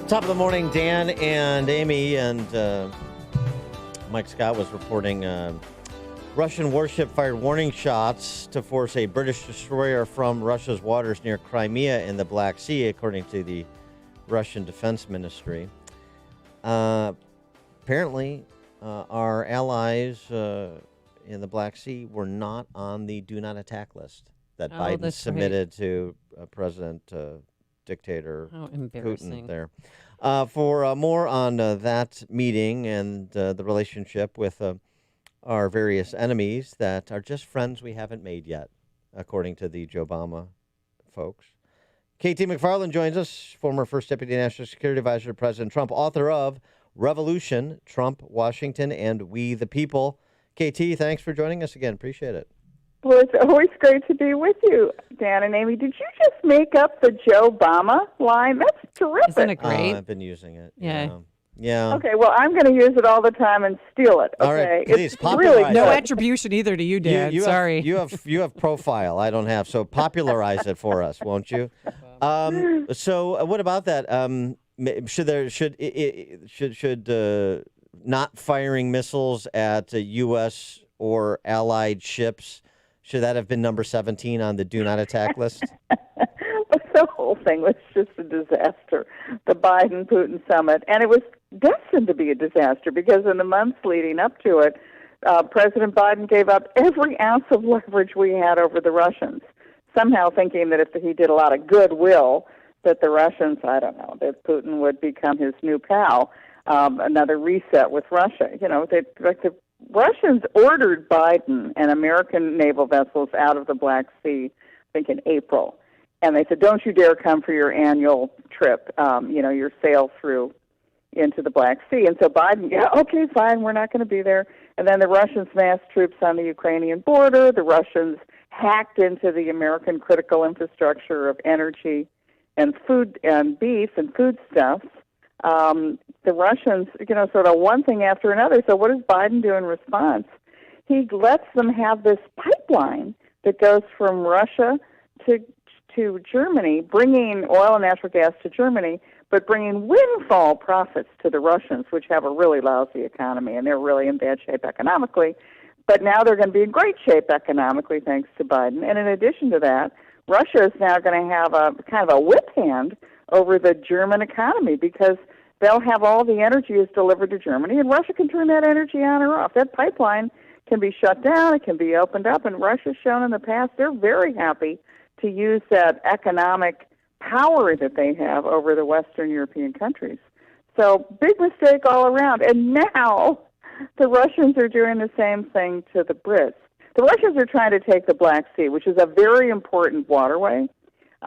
Top of the morning, Dan and Amy, and Mike Scott was reporting Russian warship fired warning shots to force a British destroyer from Russia's waters near Crimea in the Black Sea, according to the Russian Defense Ministry. Apparently, our allies in the Black Sea were not on the do not attack list that Biden submitted to President dictator Putin there. For more on that meeting and the relationship with our various enemies that are just friends we haven't made yet, according to the Joe Obama folks. KT McFarland joins us, former First Deputy National Security Advisor to President Trump, author of Revolution, Trump, Washington, and We the People. KT, thanks for joining us again. Appreciate it. Well, it's always great to be with you, Dan and Amy. Did you just make up the Joe Obama line? That's terrific. Isn't it great? I've been using it. Yeah. Yeah. Okay, well, I'm going to use it all the time and steal it. Okay? All right, please, it's popularize really No it. attribution either to you, Dan. Sorry. Sorry. You have profile. I don't have. So popularize it for us, won't you? So what about that? Should not firing missiles at U.S. or allied ships, should that have been number 17 on the do not attack list? The whole thing was just a disaster, the Biden-Putin summit. And it was destined to be a disaster because in the months leading up to it, President Biden gave up every ounce of leverage we had over the Russians, somehow thinking that if he did a lot of goodwill, that the Russians, I don't know, that Putin would become his new pal, another reset with Russia. You know, the Russians ordered Biden and American naval vessels out of the Black Sea, I think in April. And they said, don't you dare come for your annual trip, your sail through into the Black Sea. And so Biden, yeah, okay, fine, we're not going to be there. And then the Russians massed troops on the Ukrainian border. The Russians hacked into the American critical infrastructure of energy and food and beef and foodstuffs. The Russians, sort of one thing after another. So what does Biden do in response? He lets them have this pipeline that goes from Russia to Germany, bringing oil and natural gas to Germany, but bringing windfall profits to the Russians, which have a really lousy economy, and they're really in bad shape economically. But now they're going to be in great shape economically thanks to Biden. And in addition to that, Russia is now going to have a kind of a whip hand over the German economy because they'll have all the energy is delivered to Germany, and Russia can turn that energy on or off. That pipeline can be shut down, it can be opened up, and Russia's shown in the past they're very happy to use that economic power that they have over the Western European countries. So big mistake all around. And now the Russians are doing the same thing to the Brits. The Russians are trying to take the Black Sea, which is a very important waterway.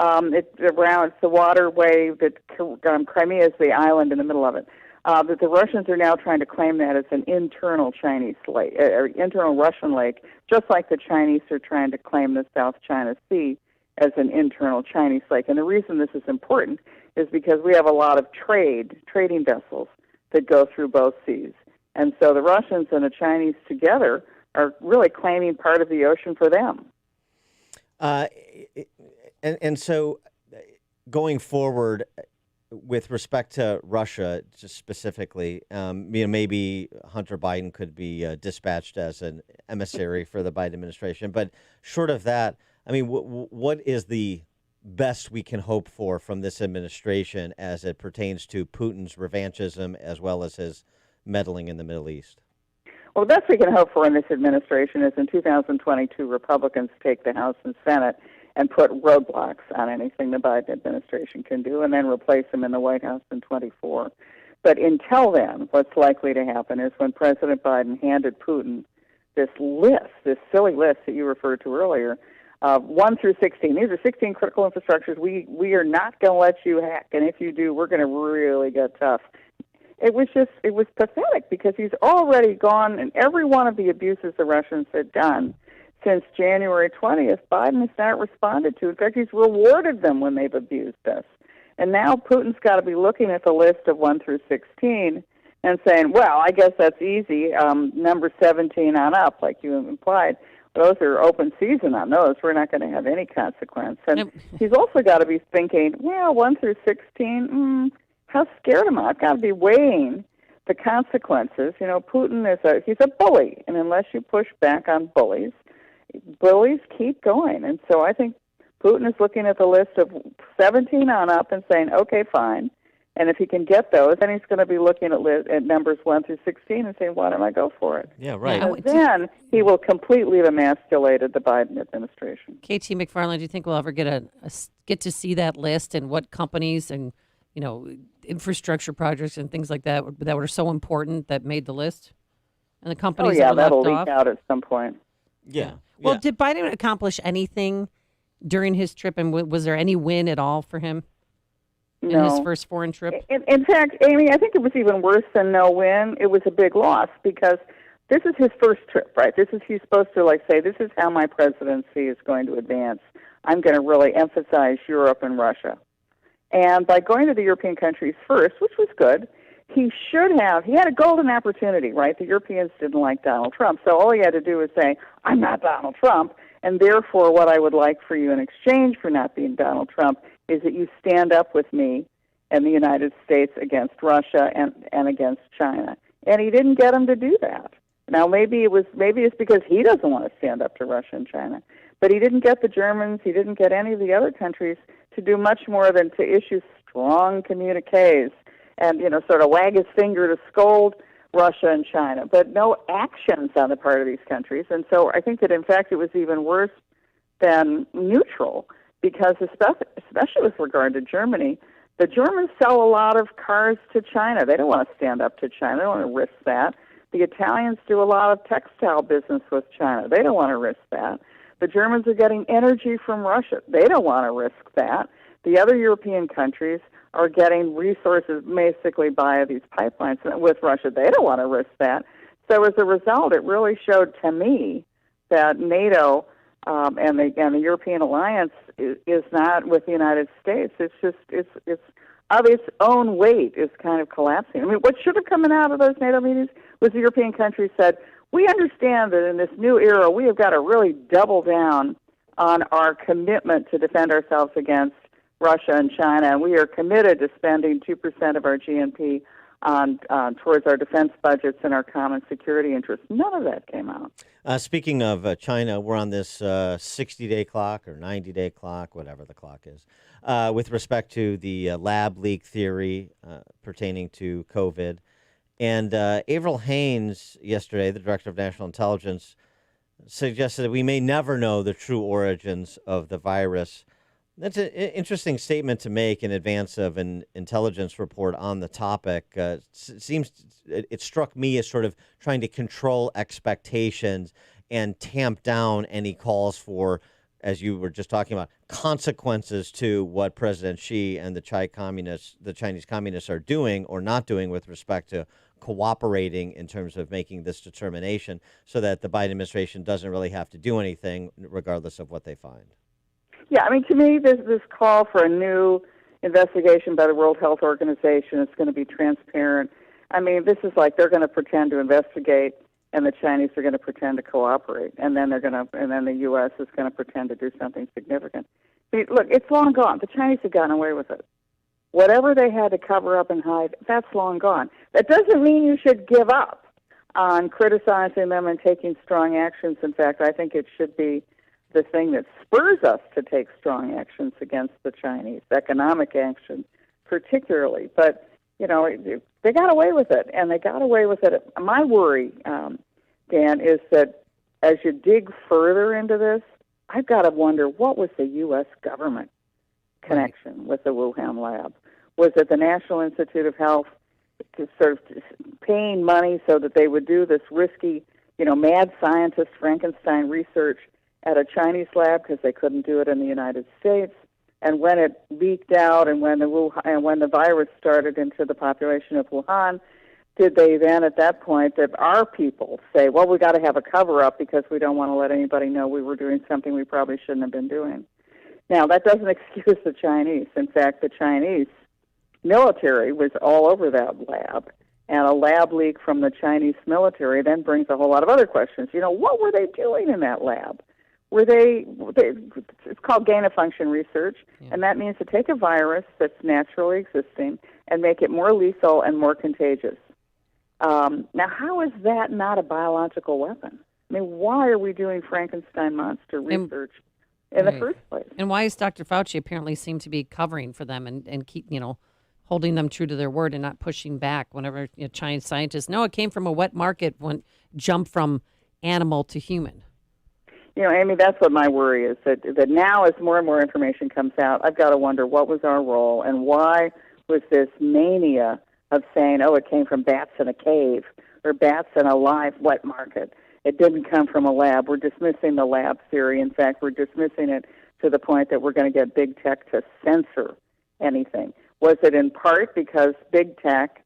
It's the waterway that Crimea is the island in the middle of it. But the Russians are now trying to claim that as an internal Chinese lake, or internal Russian lake, just like the Chinese are trying to claim the South China Sea as an internal Chinese lake. And the reason this is important is because we have a lot of trading vessels that go through both seas. And so the Russians and the Chinese together are really claiming part of the ocean for them. And so going forward, with respect to Russia, just specifically, maybe Hunter Biden could be dispatched as an emissary for the Biden administration. But short of that, I mean, what is the best we can hope for from this administration as it pertains to Putin's revanchism as well as his meddling in the Middle East? Well, the best we can hope for in this administration is in 2022, Republicans take the House and Senate and put roadblocks on anything the Biden administration can do and then replace them in the White House in 24. But until then, what's likely to happen is when President Biden handed Putin this list, this silly list that you referred to earlier, 1 through 16. These are 16 critical infrastructures we are not going to let you hack, and if you do, we're going to really get tough. It was pathetic because he's already gone, and every one of the abuses the Russians had done since January 20th, Biden has not responded to. In fact, he's rewarded them when they've abused us. And now Putin's got to be looking at the list of 1 through 16 and saying, well, I guess that's easy, number 17 on up, like you implied. Those are open season on those. We're not going to have any consequence. And he's also got to be thinking, well, 1 through 16, how scared am I? I've got to be weighing the consequences. Putin he's a bully, and unless you push back on bullies keep going. And so I think Putin is looking at the list of 17 on up and saying, okay, fine. And if he can get those, then he's going to be looking at numbers 1 through 16 and saying, why don't I go for it? Yeah, right. And then he will completely have emasculated the Biden administration. KT McFarland, do you think we'll ever get to see that list and what companies and infrastructure projects and things like that were so important that made the list? And the companies that were that'll left leak off? out at some point. Yeah. Well, did Biden accomplish anything during his trip, and was there any win at all for him in his first foreign trip? In fact, Amy, I think it was even worse than no win. It was a big loss because this is his first trip, right? He's supposed to say, this is how my presidency is going to advance. I'm going to really emphasize Europe and Russia. And by going to the European countries first, which was good, he had a golden opportunity, right? The Europeans didn't like Donald Trump, so all he had to do was say, I'm not Donald Trump, and therefore what I would like for you in exchange for not being Donald Trump is that you stand up with me and the United States against Russia and against China. And he didn't get them to do that. Now, maybe it's because he doesn't want to stand up to Russia and China. But he didn't get the Germans, he didn't get any of the other countries to do much more than to issue strong communiques and, sort of wag his finger to scold Russia and China, but no actions on the part of these countries. And so I think that, in fact, it was even worse than neutral because, especially with regard to Germany, the Germans sell a lot of cars to China. They don't want to stand up to China. They don't want to risk that. The Italians do a lot of textile business with China. They don't want to risk that. The Germans are getting energy from Russia. They don't want to risk that. The other European countries are getting resources basically via these pipelines with Russia. They don't want to risk that. So as a result, it really showed to me that NATO and the European alliance is not with the United States. It's of its own weight is kind of collapsing. I mean, what should have come out of those NATO meetings was the European countries said, we understand that in this new era we have got to really double down on our commitment to defend ourselves against Russia and China, and we are committed to spending 2% of our GNP towards our defense budgets and our common security interests. None of that came out. Speaking of China, we're on this 60-day clock or 90-day clock, whatever the clock is, with respect to the lab leak theory pertaining to COVID. And Avril Haines yesterday, the director of national intelligence, suggested that we may never know the true origins of the virus. That's an interesting statement to make in advance of an intelligence report on the topic. It struck me as sort of trying to control expectations and tamp down any calls for, as you were just talking about, consequences to what President Xi and the Chinese communists are doing or not doing with respect to cooperating in terms of making this determination so that the Biden administration doesn't really have to do anything regardless of what they find. Yeah, I mean, to me, this call for a new investigation by the World Health Organization is going to be transparent. I mean, this is like they're going to pretend to investigate, and the Chinese are going to pretend to cooperate, and then the U.S. is going to pretend to do something significant. I mean, look, it's long gone. The Chinese have gotten away with it. Whatever they had to cover up and hide, that's long gone. That doesn't mean you should give up on criticizing them and taking strong actions. In fact, I think it should be the thing that spurs us to take strong actions against the Chinese, economic action particularly. But, they got away with it, and they got away with it. My worry, Dan, is that as you dig further into this, I've got to wonder, what was the U.S. government connection with the Wuhan lab? Was it the National Institute of Health to sort of paying money so that they would do this risky, mad scientist Frankenstein research at a Chinese lab because they couldn't do it in the United States? And when it leaked out and when the virus started into the population of Wuhan, did they then at that point, that our people say, well, we got to have a cover-up because we don't want to let anybody know we were doing something we probably shouldn't have been doing? Now, that doesn't excuse the Chinese. In fact, the Chinese military was all over that lab, and a lab leak from the Chinese military then brings a whole lot of other questions. What were they doing in that lab? where it's called gain-of-function research, and that means to take a virus that's naturally existing and make it more lethal and more contagious. Now, how is that not a biological weapon? I mean, why are we doing Frankenstein monster research in the first place? And why is Dr. Fauci apparently seem to be covering for them and keep, holding them true to their word and not pushing back whenever Chinese scientists, no, it came from a wet market, jump from animal to human? Amy, that's what my worry is, that now as more and more information comes out, I've got to wonder what was our role and why was this mania of saying, oh, it came from bats in a cave or bats in a live wet market. It didn't come from a lab. We're dismissing the lab theory. In fact, we're dismissing it to the point that we're going to get big tech to censor anything. Was it in part because big tech,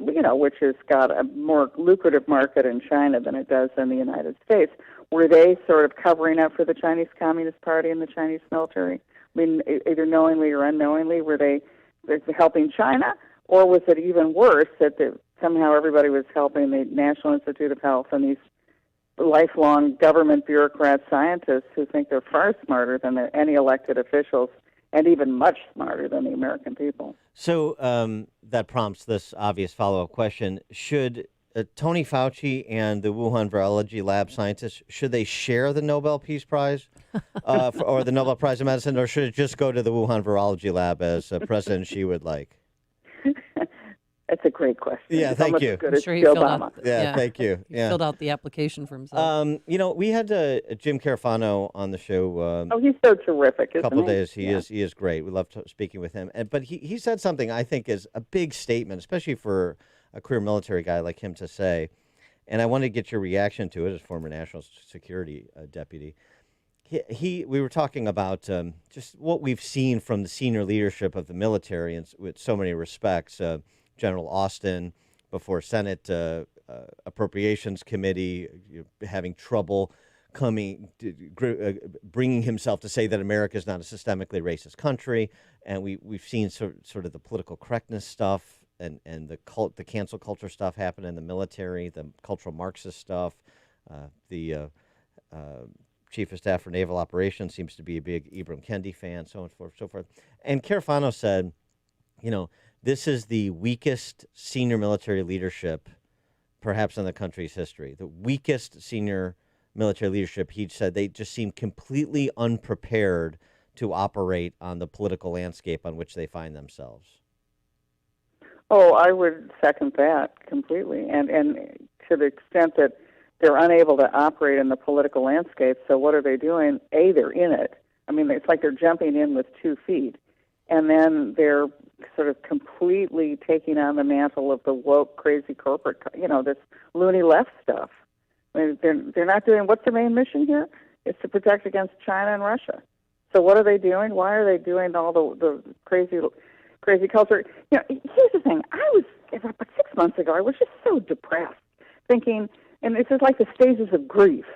which has got a more lucrative market in China than it does in the United States, were they sort of covering up for the Chinese Communist Party and the Chinese military? I mean, either knowingly or unknowingly, were they helping China? Or was it even worse that somehow everybody was helping the National Institute of Health and these lifelong government bureaucrat scientists who think they're far smarter than any elected officials and even much smarter than the American people? So that prompts this obvious follow-up question. Should Tony Fauci and the Wuhan Virology Lab scientists, should they share the Nobel Peace Prize or the Nobel Prize in Medicine, or should it just go to the Wuhan Virology Lab as President Xi would like? That's a great question. Yeah, thank you. I'm sure he filled out. Yeah, thank you. He filled out the application for himself. We had Jim Carafano on the show. He's so terrific. A couple of days. He is great. We love speaking with him. But he said something I think is a big statement, especially for a career military guy like him to say. And I wanted to get your reaction to it as former national security deputy. We were talking about just what we've seen from the senior leadership of the military, and with so many respects. General Austin before Senate Appropriations Committee, having trouble bringing himself to say that America is not a systemically racist country, and we've seen sort of the political correctness stuff and the cancel culture stuff happen in the military, the cultural Marxist stuff. The Chief of Staff for Naval Operations seems to be a big Ibram Kendi fan, so on and so forth. And Carafano said, this is the weakest senior military leadership, perhaps in the country's history. The weakest senior military leadership, he said, they just seem completely unprepared to operate on the political landscape on which they find themselves. Oh, I would second that completely. And to the extent that they're unable to operate in the political landscape, so what are they doing? They're in it. I mean, it's like they're jumping in with 2 feet. And then they're sort of completely taking on the mantle of the woke, crazy corporate, this loony left stuff. I mean, they're not doing, what's their main mission here? It's to protect against China and Russia. So what are they doing? Why are they doing all the crazy culture? Here's the thing. About 6 months ago, I was just so depressed, thinking, and this is like the stages of grief,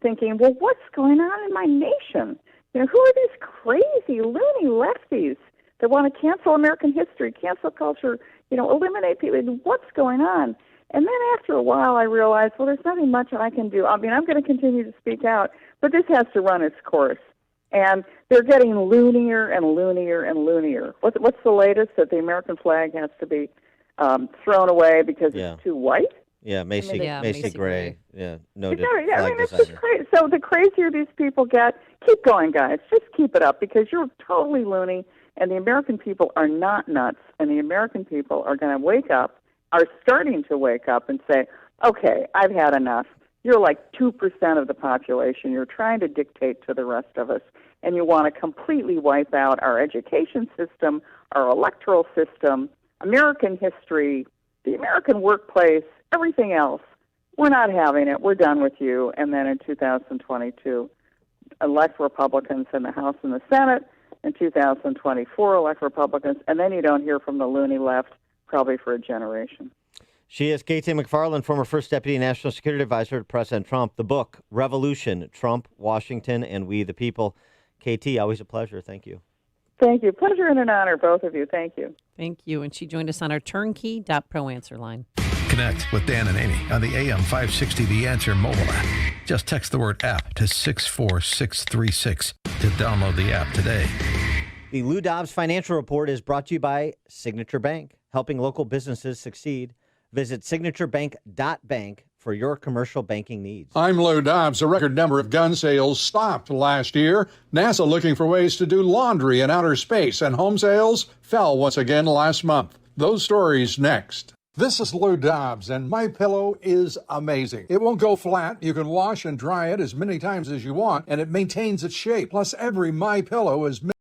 thinking, well, what's going on in my nation? Who are these crazy, loony lefties that want to cancel American history, cancel culture, eliminate people? What's going on? And then after a while, I realized, well, there's nothing much I can do. I mean, I'm going to continue to speak out, but this has to run its course. And they're getting loonier and loonier and loonier. What's the latest? That the American flag has to be thrown away because it's too white? Yeah, Macy Gray. Yeah, noted. It's just crazy. So the crazier these people get, keep going, guys. Just keep it up, because you're totally loony, and the American people are not nuts, and the American people are going to wake up, are starting to wake up and say, okay, I've had enough. You're like 2% of the population. You're trying to dictate to the rest of us, and you want to completely wipe out our education system, our electoral system, American history, the American workplace, everything else. We're not having it. We're done with you. And then in 2022, elect Republicans in the House and the Senate. In 2024, elect Republicans. And then you don't hear from the loony left probably for a generation. She is KT McFarland, former First Deputy National Security Advisor to President Trump. The book, Revolution, Trump, Washington, and We the People. KT, always a pleasure. Thank you. Thank you. Pleasure and an honor, both of you. Thank you. Thank you. And she joined us on our turnkey.pro answer line. Connect with Dan and Amy on the AM 560 The Answer mobile app. Just text the word app to 64636 to download the app today. The Lou Dobbs Financial Report is brought to you by Signature Bank, helping local businesses succeed. Visit signaturebank.bank for your commercial banking needs. I'm Lou Dobbs. A record number of gun sales stopped last year. NASA looking for ways to do laundry in outer space, and home sales fell once again last month. Those stories next. This is Lou Dobbs, and MyPillow is amazing. It won't go flat. You can wash and dry it as many times as you want, and it maintains its shape. Plus, every MyPillow is